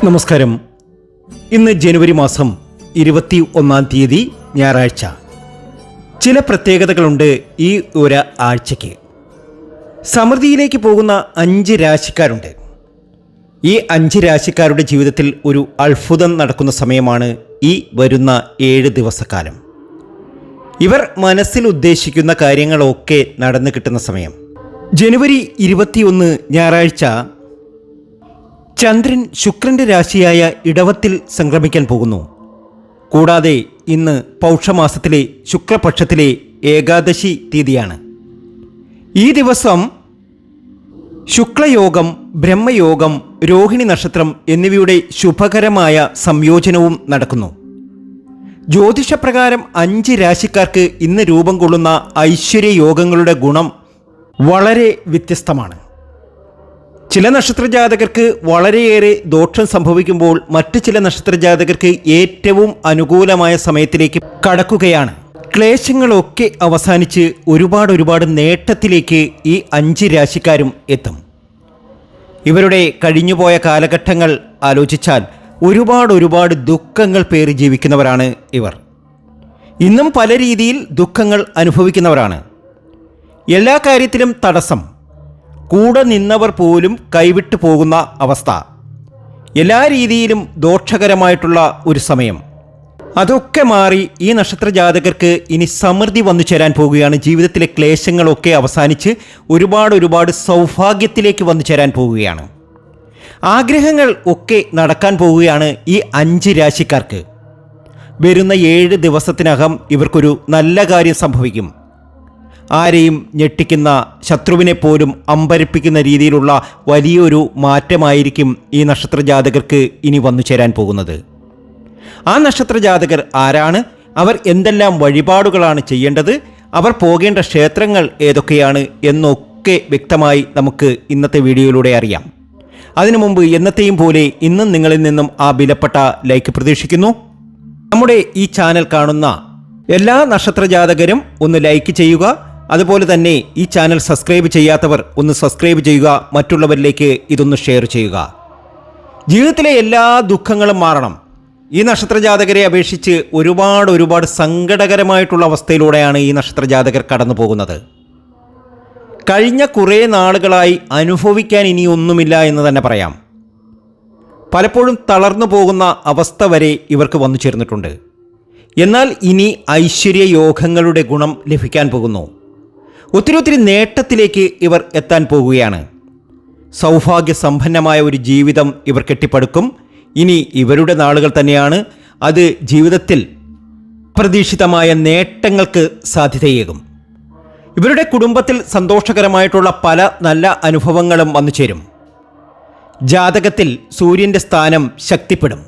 നമസ്കാരം. ഇന്ന് ജനുവരി മാസം 21 ഞായറാഴ്ച. ചില പ്രത്യേകതകളുണ്ട് ഈ ഒരു ആഴ്ചയ്ക്ക്. സമൃദ്ധിയിലേക്ക് പോകുന്ന 5 രാശിക്കാരുണ്ട്. ഈ 5 രാശിക്കാരുടെ ജീവിതത്തിൽ ഒരു അത്ഭുതം നടക്കുന്ന സമയമാണ് ഈ വരുന്ന 7 ദിവസക്കാലം. ഇവർ മനസ്സിൽ ഉദ്ദേശിക്കുന്ന കാര്യങ്ങളൊക്കെ നടന്നു കിട്ടുന്ന സമയം. ജനുവരി 21 ഞായറാഴ്ച ചന്ദ്രൻ ശുക്രന്റെ രാശിയായ ഇടവത്തിൽ സംക്രമിക്കാൻ പോകുന്നു. കൂടാതെ ഇന്ന് പൗഷമാസത്തിലെ ശുക്ലപക്ഷത്തിലെ ഏകാദശി തീയതിയാണ്. ഈ ദിവസം ശുക്ലയോഗം, ബ്രഹ്മയോഗം, രോഹിണി നക്ഷത്രം എന്നിവയുടെ ശുഭകരമായ സംയോജനവും നടക്കുന്നു. ജ്യോതിഷപ്രകാരം 5 രാശിക്കാർക്ക് ഇന്ന് രൂപം കൊള്ളുന്ന ഐശ്വര്യയോഗങ്ങളുടെ ഗുണം വളരെ വ്യത്യസ്തമാണ്. ചില നക്ഷത്രജാതകർക്ക് വളരെയേറെ ദോഷം സംഭവിക്കുമ്പോൾ മറ്റ് ചില നക്ഷത്രജാതകർക്ക് ഏറ്റവും അനുകൂലമായ സമയത്തിലേക്ക് കടക്കുകയാണ്. ക്ലേശങ്ങളൊക്കെ അവസാനിച്ച് ഒരുപാട് നേട്ടത്തിലേക്ക് ഈ 5 രാശിക്കാരും എത്തും. ഇവരുടെ കഴിഞ്ഞുപോയ കാലഘട്ടങ്ങൾ ആലോചിച്ചാൽ ഒരുപാട് ദുഃഖങ്ങൾ പേറി ജീവിക്കുന്നവരാണ് ഇവർ. ഇന്നും പല രീതിയിൽ ദുഃഖങ്ങൾ അനുഭവിക്കുന്നവരാണ്. എല്ലാ കാര്യത്തിലും തടസ്സം, കൂടെ നിന്നവർ പോലും കൈവിട്ടു പോകുന്ന അവസ്ഥ, എല്ലാ രീതിയിലും ദോഷകരമായിട്ടുള്ള ഒരു സമയം. അതൊക്കെ മാറി ഈ നക്ഷത്രജാതകർക്ക് ഇനി സമൃദ്ധി വന്നു ചേരാൻ പോവുകയാണ്. ജീവിതത്തിലെ ക്ലേശങ്ങളൊക്കെ അവസാനിച്ച് ഒരുപാട് സൗഭാഗ്യത്തിലേക്ക് വന്നു ചേരാൻ പോവുകയാണ്. ആഗ്രഹങ്ങൾ ഒക്കെ നടക്കാൻ പോവുകയാണ് ഈ 5 രാശിക്കാർക്ക്. വരുന്ന 7 ദിവസത്തിനകം ഇവർക്കൊരു നല്ല കാര്യം സംഭവിക്കും. ആരെയും ഞെട്ടിക്കുന്ന, ശത്രുവിനെ പോലും അമ്പരപ്പിക്കുന്ന രീതിയിലുള്ള വലിയൊരു മാറ്റമായിരിക്കും ഈ നക്ഷത്രജാതകർക്ക് ഇനി വന്നു ചേരാൻ പോകുന്നത്. ആ നക്ഷത്രജാതകർ ആരാണ്? അവർ എന്തെല്ലാം വഴിപാടുകളാണ് ചെയ്യേണ്ടത്? അവർ പോകേണ്ട ക്ഷേത്രങ്ങൾ ഏതൊക്കെയാണ് എന്നൊക്കെ വ്യക്തമായി നമുക്ക് ഇന്നത്തെ വീഡിയോയിലൂടെ അറിയാം. അതിനു മുമ്പ് എന്നത്തെയും പോലെ ഇന്നും നിങ്ങളിൽ നിന്നും ആ വിലപ്പെട്ട ലൈക്ക് പ്രതീക്ഷിക്കുന്നു. നമ്മുടെ ഈ ചാനൽ കാണുന്ന എല്ലാ നക്ഷത്രജാതകരും ഒന്ന് ലൈക്ക് ചെയ്യുക. അതുപോലെ തന്നെ ഈ ചാനൽ സബ്സ്ക്രൈബ് ചെയ്യാത്തവർ ഒന്ന് സബ്സ്ക്രൈബ് ചെയ്യുക. മറ്റുള്ളവരിലേക്ക് ഇതൊന്ന് ഷെയർ ചെയ്യുക. ജീവിതത്തിലെ എല്ലാ ദുഃഖങ്ങളും മാറണം. ഈ നക്ഷത്രജാതകരെ അപേക്ഷിച്ച് ഒരുപാട് സങ്കടകരമായിട്ടുള്ള അവസ്ഥയിലൂടെയാണ് ഈ നക്ഷത്രജാതകർ കടന്നു പോകുന്നത്. കഴിഞ്ഞ കുറേ നാളുകളായി അനുഭവിക്കാൻ ഇനിയൊന്നുമില്ല എന്ന് തന്നെ പറയാം. പലപ്പോഴും തളർന്നു പോകുന്ന അവസ്ഥ വരെ ഇവർക്ക് വന്നു ചേർന്നിട്ടുണ്ട്. എന്നാൽ ഇനി ഐശ്വര്യയോഗങ്ങളുടെ ഗുണം ലഭിക്കാൻ പോകുന്നു. ഒത്തിരി നേട്ടത്തിലേക്ക് ഇവർ എത്താൻ പോകുകയാണ്. സൗഭാഗ്യസമ്പന്നമായ ഒരു ജീവിതം ഇവർ കെട്ടിപ്പടുക്കും. ഇനി ഇവരുടെ നാളുകൾ തന്നെയാണ്. അത് ജീവിതത്തിൽ അപ്രതീക്ഷിതമായ നേട്ടങ്ങൾക്ക് സാധ്യതയേകും. ഇവരുടെ കുടുംബത്തിൽ സന്തോഷകരമായിട്ടുള്ള പല നല്ല അനുഭവങ്ങളും വന്നു ചേരും. ജാതകത്തിൽ സൂര്യൻ്റെ സ്ഥാനം ശക്തിപ്പെടും.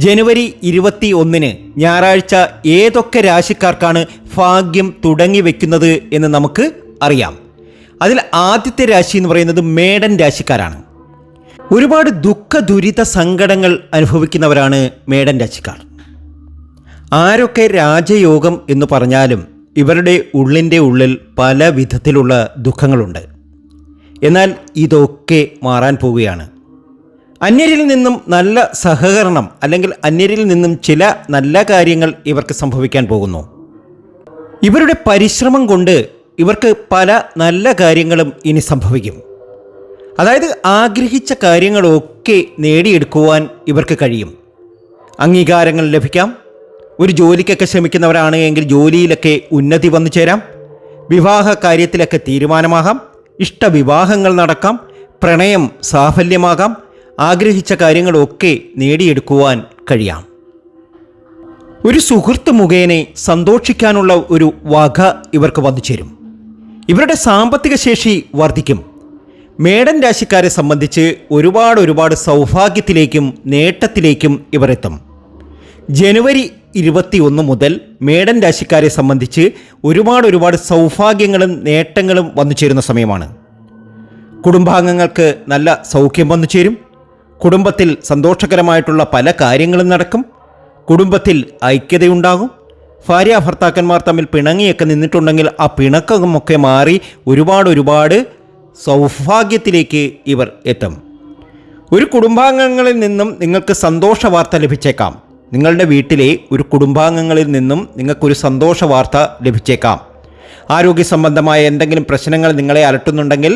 ജനുവരി 21 ഞായറാഴ്ച ഏതൊക്കെ രാശിക്കാർക്കാണ് ഭാഗ്യം തുടങ്ങി വെക്കുന്നത് എന്ന് നമുക്ക് അറിയാം. അതിൽ ആദ്യത്തെ രാശി എന്ന് പറയുന്നത് മേടൻ രാശിക്കാരാണ്. ഒരുപാട് ദുഃഖ ദുരിത സങ്കടങ്ങൾ അനുഭവിക്കുന്നവരാണ് മേടൻ രാശിക്കാർ. ആരൊക്കെ രാജയോഗം എന്ന് പറഞ്ഞാലും ഇവരുടെ ഉള്ളിൻ്റെ ഉള്ളിൽ പല വിധത്തിലുള്ള ദുഃഖങ്ങളുണ്ട്. എന്നാൽ ഇതൊക്കെ മാറാൻ പോവുകയാണ്. അന്യരിൽ നിന്നും നല്ല സഹകരണം, അല്ലെങ്കിൽ അന്യരിൽ നിന്നും ചില നല്ല കാര്യങ്ങൾ ഇവർക്ക് സംഭവിക്കാൻ പോകുന്നു. ഇവരുടെ പരിശ്രമം കൊണ്ട് ഇവർക്ക് പല നല്ല കാര്യങ്ങളും ഇനി സംഭവിക്കും. അതായത് ആഗ്രഹിച്ച കാര്യങ്ങളൊക്കെ നേടിയെടുക്കുവാൻ ഇവർക്ക് കഴിയും. അംഗീകാരങ്ങൾ ലഭിക്കാം. ഒരു ജോലിക്കൊക്കെ ശ്രമിക്കുന്നവരാണ് എങ്കിൽ ജോലിയിലൊക്കെ ഉന്നതി വന്നു ചേരാം. വിവാഹ കാര്യത്തിലൊക്കെ തീരുമാനമാകാം. ഇഷ്ടവിവാഹങ്ങൾ നടക്കാം. പ്രണയം സാഫല്യമാകാം. ആഗ്രഹിച്ച കാര്യങ്ങളൊക്കെ നേടിയെടുക്കുവാൻ കഴിയാം. ഒരു സുഹൃത്ത് മുഖേന സന്തോഷിക്കാനുള്ള ഒരു വക ഇവർക്ക് വന്നു ചേരും. ഇവരുടെ സാമ്പത്തിക ശേഷി വർദ്ധിക്കും. മേടൻ രാശിക്കാരെ സംബന്ധിച്ച് ഒരുപാട് സൗഭാഗ്യത്തിലേക്കും നേട്ടത്തിലേക്കും ഇവർ എത്തും. ജനുവരി 21 മുതൽ മേടൻ രാശിക്കാരെ സംബന്ധിച്ച് ഒരുപാട് സൗഭാഗ്യങ്ങളും നേട്ടങ്ങളും വന്നു ചേരുന്ന സമയമാണ്. കുടുംബാംഗങ്ങൾക്ക് നല്ല സൗഖ്യം വന്നു ചേരും. കുടുംബത്തിൽ സന്തോഷകരമായിട്ടുള്ള പല കാര്യങ്ങളും നടക്കും. കുടുംബത്തിൽ ഐക്യതയുണ്ടാകും. ഭാര്യ ഭർത്താക്കന്മാർ തമ്മിൽ പിണങ്ങിയൊക്കെ നിന്നിട്ടുണ്ടെങ്കിൽ ആ പിണക്കമൊക്കെ മാറി ഒരുപാട് സൗഭാഗ്യത്തിലേക്ക് ഇവർ എത്തും. ഒരു കുടുംബാംഗങ്ങളിൽ നിന്നും നിങ്ങൾക്ക് സന്തോഷ വാർത്ത ലഭിച്ചേക്കാം. നിങ്ങളുടെ വീട്ടിലെ ഒരു കുടുംബാംഗങ്ങളിൽ നിന്നും നിങ്ങൾക്കൊരു സന്തോഷ വാർത്ത ലഭിച്ചേക്കാം. ആരോഗ്യ സംബന്ധമായ എന്തെങ്കിലും പ്രശ്നങ്ങൾ നിങ്ങളെ അലട്ടുന്നുണ്ടെങ്കിൽ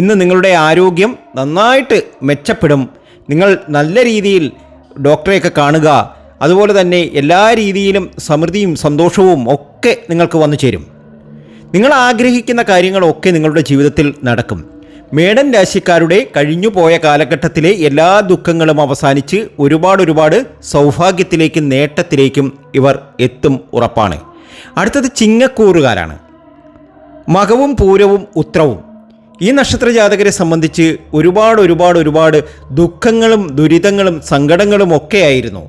ഇന്ന് നിങ്ങളുടെ ആരോഗ്യം നന്നായിട്ട് മെച്ചപ്പെടും. നിങ്ങൾ നല്ല രീതിയിൽ ഡോക്ടറെയൊക്കെ കാണുക. അതുപോലെ തന്നെ എല്ലാ രീതിയിലും സമൃദ്ധിയും സന്തോഷവും ഒക്കെ നിങ്ങൾക്ക് വന്നു ചേരും. നിങ്ങൾ ആഗ്രഹിക്കുന്ന കാര്യങ്ങളൊക്കെ നിങ്ങളുടെ ജീവിതത്തിൽ നടക്കും. മേടൻ രാശിക്കാരുടെ കഴിഞ്ഞുപോയ കാലഘട്ടത്തിലെ എല്ലാ ദുഃഖങ്ങളും അവസാനിച്ച് ഒരുപാട് സൗഭാഗ്യത്തിലേക്കും നേട്ടത്തിലേക്കും ഇവർ എത്തും ഉറപ്പാണ്. അടുത്തത് ചിങ്ങക്കൂറുകാരാണ്. മകവും പൂരവും ഉത്രവും. ഈ നക്ഷത്ര ജാതകരെ സംബന്ധിച്ച് ഒരുപാട് ദുഃഖങ്ങളും ദുരിതങ്ങളും സങ്കടങ്ങളും ഒക്കെ ആയിരുന്നു.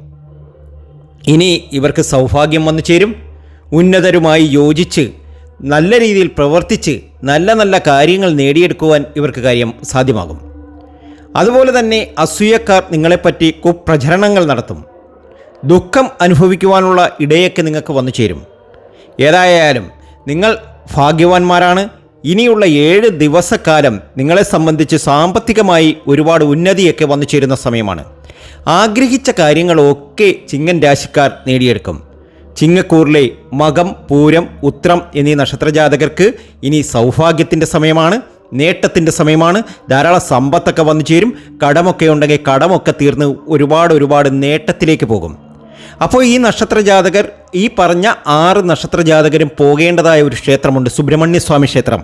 ഇനി ഇവർക്ക് സൗഭാഗ്യം വന്നു ചേരും. ഉന്നതരുമായി യോജിച്ച് നല്ല രീതിയിൽ പ്രവർത്തിച്ച് നല്ല കാര്യങ്ങൾ നേടിയെടുക്കുവാൻ ഇവർക്ക് കാര്യം സാധ്യമാകും. അതുപോലെ തന്നെ അസൂയക്കാർ നിങ്ങളെപ്പറ്റി കുപ്രചരണങ്ങൾ നടത്തും. ദുഃഖം അനുഭവിക്കുവാനുള്ള ഇടയൊക്കെ നിങ്ങൾക്ക് വന്നു ചേരും. ഏതായാലും നിങ്ങൾ ഭാഗ്യവാന്മാരാണ്. ഇനിയുള്ള 7 ദിവസക്കാലം നിങ്ങളെ സംബന്ധിച്ച് സാമ്പത്തികമായി ഒരുപാട് ഉന്നതിയൊക്കെ വന്നു ചേരുന്ന സമയമാണ്. ആഗ്രഹിച്ച കാര്യങ്ങളൊക്കെ ചിങ്ങൻ രാശിക്കാർ നേടിയെടുക്കും. ചിങ്ങക്കൂറിലെ മകം, പൂരം, ഉത്രം എന്നീ നക്ഷത്രജാതകർക്ക് ഇനി സൗഭാഗ്യത്തിൻ്റെ സമയമാണ്, നേട്ടത്തിൻ്റെ സമയമാണ്. ധാരാളം സമ്പത്തൊക്കെ വന്നു ചേരും. കടമൊക്കെ ഉണ്ടെങ്കിൽ കടമൊക്കെ തീർന്ന് ഒരുപാട് നേട്ടത്തിലേക്ക് പോകും. അപ്പോൾ ഈ നക്ഷത്രജാതകർ, ഈ പറഞ്ഞ 6 നക്ഷത്രജാതകരും പോകേണ്ടതായ ഒരു ക്ഷേത്രമുണ്ട്, സുബ്രഹ്മണ്യസ്വാമി ക്ഷേത്രം.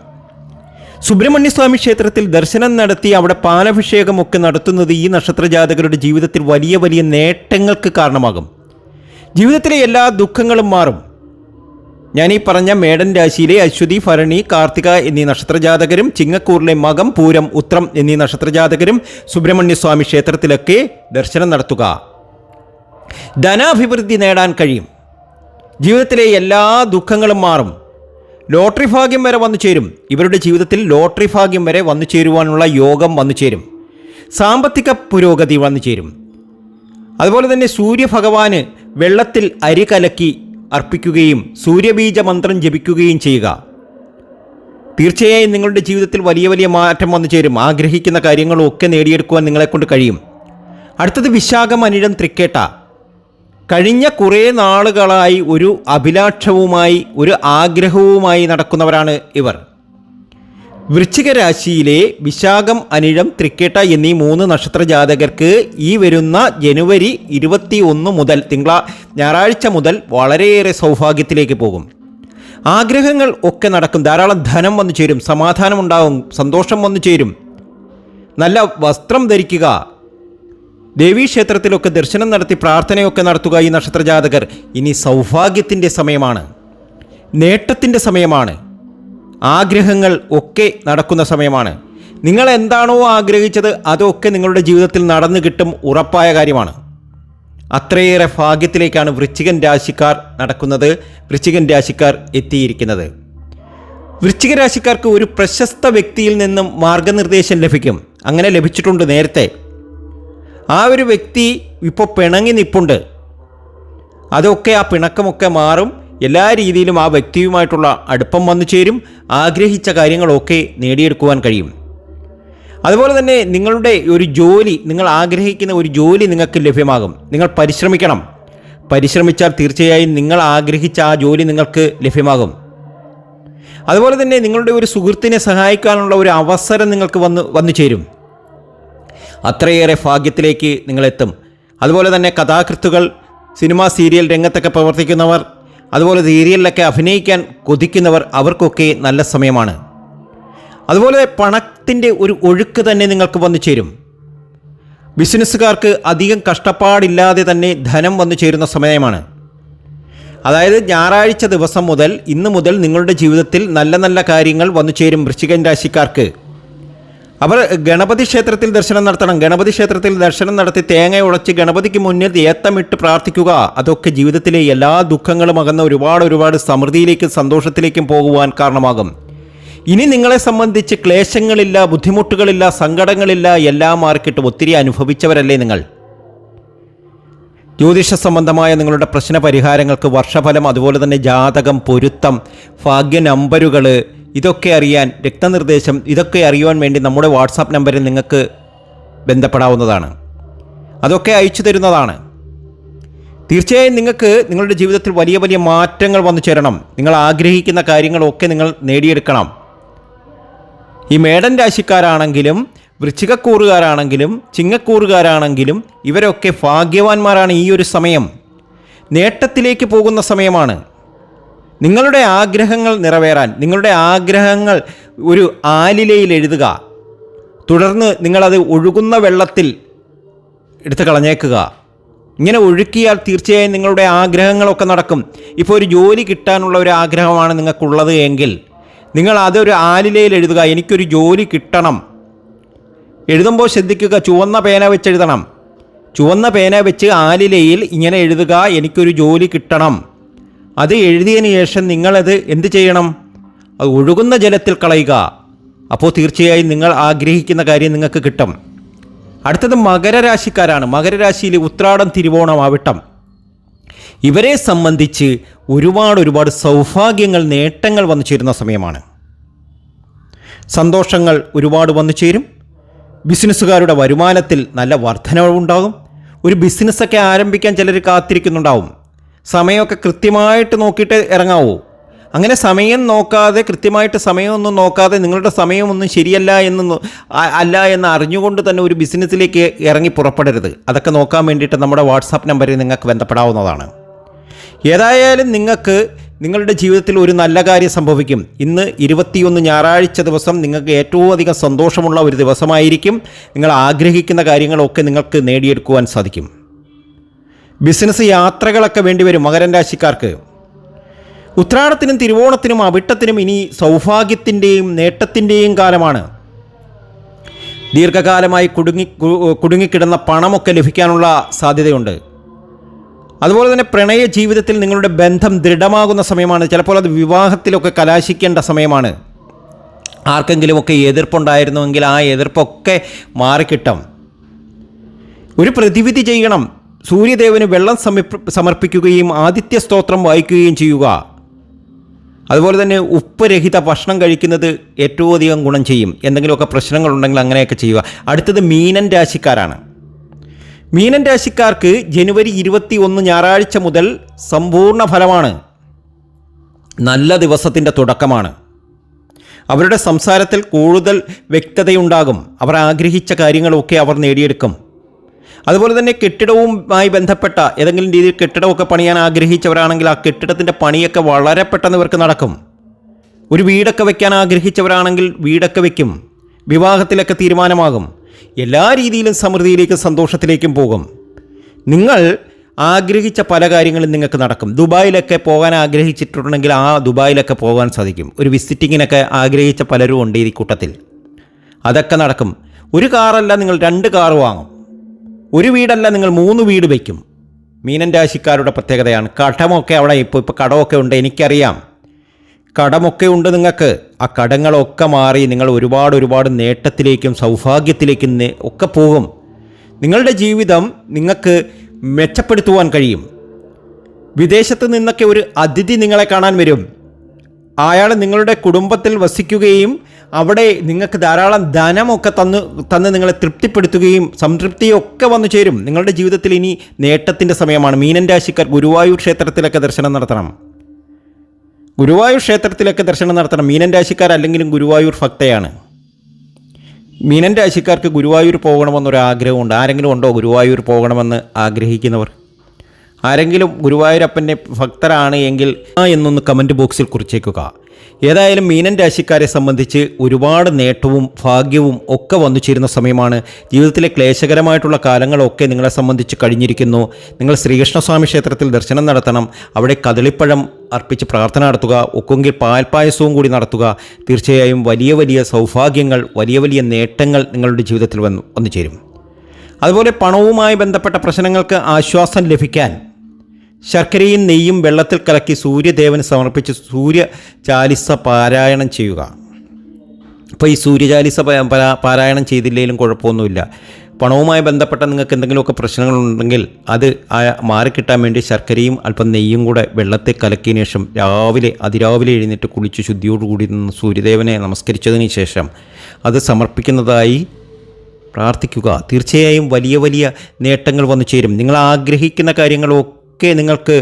സുബ്രഹ്മണ്യസ്വാമി ക്ഷേത്രത്തിൽ ദർശനം നടത്തി അവിടെ പാലഭിഷേകമൊക്കെ നടത്തുന്നത് ഈ നക്ഷത്രജാതകരുടെ ജീവിതത്തിൽ വലിയ നേട്ടങ്ങൾക്ക് കാരണമാകും. ജീവിതത്തിലെ എല്ലാ ദുഃഖങ്ങളും മാറും. ഞാനീ പറഞ്ഞ മേടൻ രാശിയിലെ അശ്വതി, ഭരണി, കാർത്തിക എന്നീ നക്ഷത്രജാതകരും ചിങ്ങക്കൂറിലെ മകം, പൂരം, ഉത്രം എന്നീ നക്ഷത്രജാതകരും സുബ്രഹ്മണ്യസ്വാമി ക്ഷേത്രത്തിലൊക്കെ ദർശനം നടത്തുക. ധനാഭിവൃദ്ധി നേടാൻ കഴിയും. ജീവിതത്തിലെ എല്ലാ ദുഃഖങ്ങളും മാറും. ലോട്ടറി ഭാഗ്യം വരെ വന്നു ചേരും. ഇവരുടെ ജീവിതത്തിൽ ലോട്ടറി ഭാഗ്യം വരെ വന്നു ചേരുവാനുള്ള യോഗം വന്നു ചേരും. സാമ്പത്തിക പുരോഗതി വന്നു ചേരും. അതുപോലെ തന്നെ സൂര്യഭഗവാന് വെള്ളത്തിൽ അരി കലക്കി അർപ്പിക്കുകയും സൂര്യബീജ മന്ത്രം ജപിക്കുകയും ചെയ്യുക. തീർച്ചയായും നിങ്ങളുടെ ജീവിതത്തിൽ വലിയ മാറ്റം വന്നു ചേരും. ആഗ്രഹിക്കുന്ന കാര്യങ്ങളൊക്കെ നേടിയെടുക്കുവാൻ നിങ്ങളെക്കൊണ്ട് കഴിയും. അടുത്തത് വിശാഖം, അനിഴം, തൃക്കേട്ട. കഴിഞ്ഞ കുറേ നാളുകളായി ഒരു അഭിലാഷവുമായി, ഒരു ആഗ്രഹവുമായി നടക്കുന്നവരാണ് ഇവർ. വൃശ്ചിക രാശിയിലെ വിശാഖം, അനിഴം, തൃക്കേട്ട എന്നീ 3 നക്ഷത്രജാതകർക്ക് ഈ വരുന്ന ജനുവരി 21 മുതൽ ഞായറാഴ്ച മുതൽ വളരെയേറെ സൗഭാഗ്യത്തിലേക്ക് പോകും. ആഗ്രഹങ്ങൾ ഒക്കെ നടക്കും. ധാരാളം ധനം വന്നു ചേരും. സമാധാനമുണ്ടാകും. സന്തോഷം വന്നു ചേരും. നല്ല വസ്ത്രം ധരിക്കുക. ദേവീക്ഷേത്രത്തിലൊക്കെ ദർശനം നടത്തി പ്രാർത്ഥനയൊക്കെ നടത്തുക. ഈ നക്ഷത്രജാതകർ ഇനി സൗഭാഗ്യത്തിൻ്റെ സമയമാണ്, നേട്ടത്തിൻ്റെ സമയമാണ്. ആഗ്രഹങ്ങൾ ഒക്കെ നടക്കുന്ന സമയമാണ്. നിങ്ങൾ എന്താണോ ആഗ്രഹിച്ചത് അതൊക്കെ നിങ്ങളുടെ ജീവിതത്തിൽ നടന്നു കിട്ടും, ഉറപ്പായ കാര്യമാണ്. അത്രയേറെ ഭാഗ്യത്തിലേക്കാണ് വൃശ്ചികൻ രാശിക്കാർ നടക്കുന്നത്, വൃശ്ചികൻ രാശിക്കാർ എത്തിയിരിക്കുന്നത്. വൃശ്ചിക രാശിക്കാർക്ക് ഒരു പ്രശസ്ത വ്യക്തിയിൽ നിന്നും മാർഗനിർദ്ദേശം ലഭിക്കും. അങ്ങനെ ലഭിച്ചിട്ടുണ്ട് നേരത്തെ. ആ ഒരു വ്യക്തി ഇപ്പോൾ പിണങ്ങി നിൽപ്പുണ്ട്. അതൊക്കെ, ആ പിണക്കമൊക്കെ മാറും. എല്ലാ രീതിയിലും ആ വ്യക്തിയുമായിട്ടുള്ള അടുപ്പം വന്നു ചേരും. ആഗ്രഹിച്ച കാര്യങ്ങളൊക്കെ നേടിയെടുക്കുവാൻ കഴിയും. അതുപോലെ തന്നെ നിങ്ങളുടെ ഒരു ജോലി, നിങ്ങൾ ആഗ്രഹിക്കുന്ന ഒരു ജോലി നിങ്ങൾക്ക് ലഭ്യമാകും. നിങ്ങൾ പരിശ്രമിക്കണം. പരിശ്രമിച്ചാൽ തീർച്ചയായും നിങ്ങൾ ആഗ്രഹിച്ച ആ ജോലി നിങ്ങൾക്ക് ലഭ്യമാകും. അതുപോലെ തന്നെ നിങ്ങളുടെ ഒരു സുഹൃത്തിനെ സഹായിക്കാനുള്ള ഒരു അവസരം നിങ്ങൾക്ക് വന്നു ചേരും. അത്രയേറെ ഭാഗ്യത്തിലേക്ക് നിങ്ങളെത്തും. അതുപോലെ തന്നെ കഥാകൃത്തുകൾ, സിനിമ സീരിയൽ രംഗത്തൊക്കെ പ്രവർത്തിക്കുന്നവർ, അതുപോലെ സീരിയലിലൊക്കെ അഭിനയിക്കാൻ കൊതിക്കുന്നവർ, അവർക്കൊക്കെ നല്ല സമയമാണ്. അതുപോലെ പണത്തിൻ്റെ ഒരു ഒഴുക്ക് തന്നെ നിങ്ങൾക്ക് വന്നു ചേരും. ബിസിനസ്സുകാർക്ക് അധികം കഷ്ടപ്പാടില്ലാതെ തന്നെ ധനം വന്നു ചേരുന്ന സമയമാണ്. അതായത് ഞായറാഴ്ച ദിവസം മുതൽ, ഇന്ന് മുതൽ നിങ്ങളുടെ ജീവിതത്തിൽ നല്ല കാര്യങ്ങൾ വന്നു ചേരും വൃശ്ചികൻ രാശിക്കാർക്ക്. അവർ ഗണപതി ക്ഷേത്രത്തിൽ ദർശനം നടത്തണം. ഗണപതി ക്ഷേത്രത്തിൽ ദർശനം നടത്തി തേങ്ങ ഉടച്ച് ഗണപതിക്ക് മുന്നിൽ ഏത്തമിട്ട് പ്രാർത്ഥിക്കുക. അതൊക്കെ ജീവിതത്തിലെ എല്ലാ ദുഃഖങ്ങളും അകന്ന ഒരുപാട് സമൃദ്ധിയിലേക്കും സന്തോഷത്തിലേക്കും പോകുവാൻ കാരണമാകും. ഇനി നിങ്ങളെ സംബന്ധിച്ച് ക്ലേശങ്ങളില്ല, ബുദ്ധിമുട്ടുകളില്ല, സങ്കടങ്ങളില്ല, എല്ലാം മാറിക്കിട്ടും. ഒത്തിരി അനുഭവിച്ചവരല്ലേ നിങ്ങൾ. ജ്യോതിഷ സംബന്ധമായ നിങ്ങളുടെ പ്രശ്ന പരിഹാരങ്ങൾക്ക് വർഷഫലം, അതുപോലെ തന്നെ ജാതകം, പൊരുത്തം, ഭാഗ്യ നമ്പറുകൾ, ഇതൊക്കെ അറിയാൻ, രക്തനിർദ്ദേശം, ഇതൊക്കെ അറിയുവാൻ വേണ്ടി നമ്മുടെ വാട്സാപ്പ് നമ്പറിൽ നിങ്ങൾക്ക് ബന്ധപ്പെടാവുന്നതാണ്. അതൊക്കെ അയച്ചു തരുന്നതാണ്. തീർച്ചയായും നിങ്ങൾക്ക് നിങ്ങളുടെ ജീവിതത്തിൽ വലിയ വലിയ മാറ്റങ്ങൾ വന്നു ചേരണം. നിങ്ങൾ ആഗ്രഹിക്കുന്ന കാര്യങ്ങളൊക്കെ നിങ്ങൾ നേടിയെടുക്കണം. ഈ മേടൻ രാശിക്കാരാണെങ്കിലും വൃശ്ചികക്കൂറുകാരാണെങ്കിലും ചിങ്ങക്കൂറുകാരാണെങ്കിലും ഇവരൊക്കെ ഭാഗ്യവാന്മാരാണ്. ഈ ഒരു സമയം നേട്ടത്തിലേക്ക് പോകുന്ന സമയമാണ്. നിങ്ങളുടെ ആഗ്രഹങ്ങൾ നിറവേറാൻ നിങ്ങളുടെ ആഗ്രഹങ്ങൾ ഒരു ആലിലയിൽ എഴുതുക. തുടർന്ന് നിങ്ങളത് ഒഴുകുന്ന വെള്ളത്തിൽ എടുത്ത് കളഞ്ഞേക്കുക. ഇങ്ങനെ ഒഴുക്കിയാൽ തീർച്ചയായും നിങ്ങളുടെ ആഗ്രഹങ്ങളൊക്കെ നടക്കും. ഇപ്പോൾ ഒരു ജോലി കിട്ടാനുള്ള ഒരു ആഗ്രഹമാണ് നിങ്ങൾക്കുള്ളത് എങ്കിൽ നിങ്ങൾ അതൊരു ആലിലയിൽ എഴുതുക. എനിക്കൊരു ജോലി കിട്ടണം. എഴുതുമ്പോൾ ശ്രദ്ധിക്കുക, ചുവന്ന പേന വെച്ച് എഴുതണം. ചുവന്ന പേന വെച്ച് ആലിലയിൽ ഇങ്ങനെ എഴുതുക, എനിക്കൊരു ജോലി കിട്ടണം. അത് എഴുതിയതിന് ശേഷം നിങ്ങളത് എന്ത് ചെയ്യണം? അത് ഒഴുകുന്ന ജലത്തിൽ കളയുക. അപ്പോൾ തീർച്ചയായും നിങ്ങൾ ആഗ്രഹിക്കുന്ന കാര്യം നിങ്ങൾക്ക് കിട്ടും. അടുത്തത് മകരരാശിക്കാരാണ്. മകരരാശിയിൽ ഉത്രാടം, തിരുവോണം, അവിട്ടം ഇവരെ സംബന്ധിച്ച് ഒരുപാട് സൗഭാഗ്യങ്ങൾ, നേട്ടങ്ങൾ വന്നു ചേരുന്ന സമയമാണ്. സന്തോഷങ്ങൾ ഒരുപാട് വന്നു ചേരും. ബിസിനസ്സുകാരുടെ വരുമാനത്തിൽ നല്ല വർധനവുണ്ടാകും. ഒരു ബിസിനസ്സൊക്കെ ആരംഭിക്കാൻ ചിലർ കാത്തിരിക്കുന്നുണ്ടാവും. സമയമൊക്കെ കൃത്യമായിട്ട് നോക്കിയിട്ട് ഇറങ്ങാവൂ. അങ്ങനെ സമയം നോക്കാതെ, കൃത്യമായിട്ട് സമയമൊന്നും നോക്കാതെ, നിങ്ങളുടെ സമയമൊന്നും ശരിയല്ല എന്ന് അറിഞ്ഞുകൊണ്ട് തന്നെ ഒരു ബിസിനസ്സിലേക്ക് ഇറങ്ങി പുറപ്പെടരുത്. അതൊക്കെ നോക്കാൻ വേണ്ടിയിട്ട് നമ്മുടെ വാട്സാപ്പ് നമ്പറിൽ നിങ്ങൾക്ക് ബന്ധപ്പെടാവുന്നതാണ്. ഏതായാലും നിങ്ങൾക്ക് നിങ്ങളുടെ ജീവിതത്തിൽ ഒരു നല്ല കാര്യം സംഭവിക്കും. ഇന്ന് 21 ഞായറാഴ്ച ദിവസം നിങ്ങൾക്ക് ഏറ്റവും അധികം സന്തോഷമുള്ള ഒരു ദിവസമായിരിക്കും. നിങ്ങൾ ആഗ്രഹിക്കുന്ന കാര്യങ്ങളൊക്കെ നിങ്ങൾക്ക് നേടിയെടുക്കുവാൻ സാധിക്കും. ബിസിനസ് യാത്രകളൊക്കെ വേണ്ടിവരും മകരൻ രാശിക്കാർക്ക്. ഉത്രാടത്തിനും തിരുവോണത്തിനും അവിട്ടത്തിനും ഇനി സൗഭാഗ്യത്തിൻ്റെയും നേട്ടത്തിൻ്റെയും കാലമാണ്. ദീർഘകാലമായി കുടുങ്ങിക്കിടന്ന പണമൊക്കെ ലഭിക്കാനുള്ള സാധ്യതയുണ്ട്. അതുപോലെ തന്നെ പ്രണയ ജീവിതത്തിൽ നിങ്ങളുടെ ബന്ധം ദൃഢമാകുന്ന സമയമാണ്. ചിലപ്പോൾ അത് വിവാഹത്തിലൊക്കെ കലാശിക്കേണ്ട സമയമാണ്. ആർക്കെങ്കിലുമൊക്കെ എതിർപ്പുണ്ടായിരുന്നുവെങ്കിൽ ആ എതിർപ്പൊക്കെ മാറിക്കിട്ടും. ഒരു പ്രതിവിധി ചെയ്യണം. സൂര്യദേവന് വെള്ളം സമർപ്പിക്കുകയും ആദിത്യ സ്തോത്രം വായിക്കുകയും ചെയ്യുക. അതുപോലെ തന്നെ ഉപ്പ് രഹിത ഭക്ഷണം കഴിക്കുന്നത് ഏറ്റവും അധികം ഗുണം ചെയ്യും. എന്തെങ്കിലുമൊക്കെ പ്രശ്നങ്ങളുണ്ടെങ്കിൽ അങ്ങനെയൊക്കെ ചെയ്യുക. അടുത്തത് മീനൻ രാശിക്കാരാണ്. മീനൻ രാശിക്കാർക്ക് ജനുവരി 21 ഞായറാഴ്ച മുതൽ സമ്പൂർണ്ണ ഫലമാണ്. നല്ല ദിവസത്തിൻ്റെ തുടക്കമാണ്. അവരുടെ സംസാരത്തിൽ കൂടുതൽ വ്യക്തതയുണ്ടാകും. അവർ ആഗ്രഹിച്ച കാര്യങ്ങളൊക്കെ അവർ നേടിയെടുക്കും. അതുപോലെ തന്നെ കെട്ടിടവുമായി ബന്ധപ്പെട്ട ഏതെങ്കിലും രീതിയിൽ കെട്ടിടമൊക്കെ പണിയാൻ ആഗ്രഹിച്ചവരാണെങ്കിൽ ആ കെട്ടിടത്തിൻ്റെ പണിയൊക്കെ വളരെ പെട്ടെന്ന് ഇവർക്ക് നടക്കും. ഒരു വീടൊക്കെ വയ്ക്കാൻ ആഗ്രഹിച്ചവരാണെങ്കിൽ വീടൊക്കെ വയ്ക്കും. വിവാഹത്തിലൊക്കെ തീരുമാനമാകും. എല്ലാ രീതിയിലും സമൃദ്ധിയിലേക്കും സന്തോഷത്തിലേക്കും പോകും. നിങ്ങൾ ആഗ്രഹിച്ച പല കാര്യങ്ങളും നിങ്ങൾക്ക് നടക്കും. ദുബായിലൊക്കെ പോകാൻ ആഗ്രഹിച്ചിട്ടുണ്ടെങ്കിൽ ആ ദുബായിലൊക്കെ പോകാൻ സാധിക്കും. ഒരു വിസിറ്റിങ്ങിനൊക്കെ ആഗ്രഹിച്ച പലരും ഉണ്ട് ഈ കൂട്ടത്തിൽ. അതൊക്കെ നടക്കും. ഒരു കാറല്ല, നിങ്ങൾ 2 കാർ വാങ്ങും. ഒരു വീടല്ല, നിങ്ങൾ 3 വീട് വയ്ക്കും. മീനൻ രാശിക്കാരുടെ പ്രത്യേകതയാണ്. കടമൊക്കെ അവിടെ ഇപ്പോൾ കടമൊക്കെ ഉണ്ട്, എനിക്കറിയാം. കടമൊക്കെ ഉണ്ട് നിങ്ങൾക്ക്. ആ കടങ്ങളൊക്കെ മാറി നിങ്ങൾ ഒരുപാട് നേട്ടത്തിലേക്കും സൗഭാഗ്യത്തിലേക്കും ഒക്കെ പോകും. നിങ്ങളുടെ ജീവിതം നിങ്ങൾക്ക് മെച്ചപ്പെടുത്തുവാൻ കഴിയും. വിദേശത്ത് നിന്നൊക്കെ ഒരു അതിഥി നിങ്ങളെ കാണാൻ വരും. അയാൾ നിങ്ങളുടെ കുടുംബത്തിൽ വസിക്കുകയും അവിടെ നിങ്ങൾക്ക് ധാരാളം ധനമൊക്കെ തന്ന് നിങ്ങളെ തൃപ്തിപ്പെടുത്തുകയും സംതൃപ്തിയൊക്കെ വന്നു ചേരും. നിങ്ങളുടെ ജീവിതത്തിൽ ഇനി നേട്ടത്തിൻ്റെ സമയമാണ്. മീനൻ രാശിക്കാർ ഗുരുവായൂർ ക്ഷേത്രത്തിലൊക്കെ ദർശനം നടത്തണം. മീനൻ രാശിക്കാരല്ലെങ്കിലും ഗുരുവായൂർ ഭക്തയാണ്. മീനൻ രാശിക്കാർക്ക് ഗുരുവായൂർ പോകണമെന്നൊരാഗ്രഹമുണ്ട്. ആരെങ്കിലും ഉണ്ടോ ഗുരുവായൂർ പോകണമെന്ന് ആഗ്രഹിക്കുന്നവർ? ആരെങ്കിലും ഗുരുവായൂരപ്പൻ്റെ ഭക്തരാണ് എങ്കിൽ എന്നൊന്ന് കമൻറ്റ് ബോക്സിൽ കുറിച്ചേക്കുക. ഏതായാലും മീനൻ രാശിക്കാരെ സംബന്ധിച്ച് ഒരുപാട് നേട്ടവും ഭാഗ്യവും ഒക്കെ വന്നു ചേരുന്ന സമയമാണ്. ജീവിതത്തിലെ ക്ലേശകരമായിട്ടുള്ള കാലങ്ങളൊക്കെ നിങ്ങളെ സംബന്ധിച്ച് കഴിഞ്ഞിരിക്കുന്നു. നിങ്ങൾ ശ്രീകൃഷ്ണസ്വാമി ക്ഷേത്രത്തിൽ ദർശനം നടത്തണം. അവിടെ കദളിപ്പഴം അർപ്പിച്ച് പ്രാർത്ഥന നടത്തുക. ഒക്കെങ്കിൽ പാൽപ്പായസവും കൂടി നടത്തുക. തീർച്ചയായും വലിയ സൗഭാഗ്യങ്ങൾ, വലിയ നേട്ടങ്ങൾ നിങ്ങളുടെ ജീവിതത്തിൽ വന്നു ചേരും. അതുപോലെ പണവുമായി ബന്ധപ്പെട്ട പ്രശ്നങ്ങൾക്ക് ആശ്വാസം ലഭിക്കാൻ ശർക്കരയും നെയ്യും വെള്ളത്തിൽ കലക്കി സൂര്യദേവന് സമർപ്പിച്ച് സൂര്യചാലിസ പാരായണം ചെയ്യുക. അപ്പോൾ ഈ സൂര്യചാലിസ പാരായണം ചെയ്തില്ലെങ്കിലും കുഴപ്പമൊന്നുമില്ല. പണവുമായി ബന്ധപ്പെട്ട നിങ്ങൾക്ക് എന്തെങ്കിലുമൊക്കെ പ്രശ്നങ്ങളുണ്ടെങ്കിൽ അത് മാറിക്കിട്ടാൻ വേണ്ടി ശർക്കരയും അല്പം നെയ്യും കൂടെ വെള്ളത്തിൽ കലക്കിയതിന് ശേഷം അതിരാവിലെ എഴുന്നേറ്റ് കുളിച്ച് ശുദ്ധിയോടുകൂടി നിന്ന് സൂര്യദേവനെ നമസ്കരിച്ചതിന് ശേഷം അത് സമർപ്പിക്കുന്നതായി പ്രാർത്ഥിക്കുക. തീർച്ചയായും വലിയ വലിയ നേട്ടങ്ങൾ വന്നു ചേരും. നിങ്ങൾ ആഗ്രഹിക്കുന്ന കാര്യങ്ങളൊക്കെ നിങ്ങൾക്ക്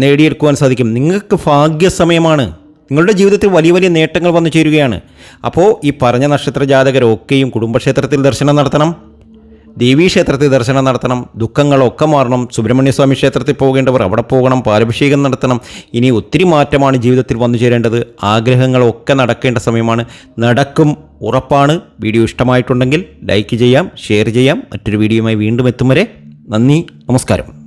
നേടിയെടുക്കുവാൻ സാധിക്കും. നിങ്ങൾക്ക് ഭാഗ്യസമയമാണ്. നിങ്ങളുടെ ജീവിതത്തിൽ വലിയ വലിയ നേട്ടങ്ങൾ വന്നു ചേരുകയാണ്. അപ്പോൾ ഈ പറഞ്ഞ നക്ഷത്ര ജാതകരൊക്കെയും കുടുംബക്ഷേത്രത്തിൽ ദർശനം നടത്തണം, ദേവീക്ഷേത്രത്തിൽ ദർശനം നടത്തണം, ദുഃഖങ്ങളൊക്കെ മാറണം. സുബ്രഹ്മണ്യസ്വാമി ക്ഷേത്രത്തിൽ പോകേണ്ടവർ അവിടെ പോകണം, പാലഭിഷേകം നടത്തണം. ഇനി ഒത്തിരി മാറ്റമാണ് ജീവിതത്തിൽ വന്നു ചേരേണ്ടത്. ആഗ്രഹങ്ങളൊക്കെ നടക്കേണ്ട സമയമാണ്. നടക്കും, ഉറപ്പാണ്. വീഡിയോ ഇഷ്ടമായിട്ടുണ്ടെങ്കിൽ ലൈക്ക് ചെയ്യാം, ഷെയർ ചെയ്യാം. മറ്റൊരു വീഡിയോയുമായി വീണ്ടും എത്തും വരെ നന്ദി, നമസ്കാരം.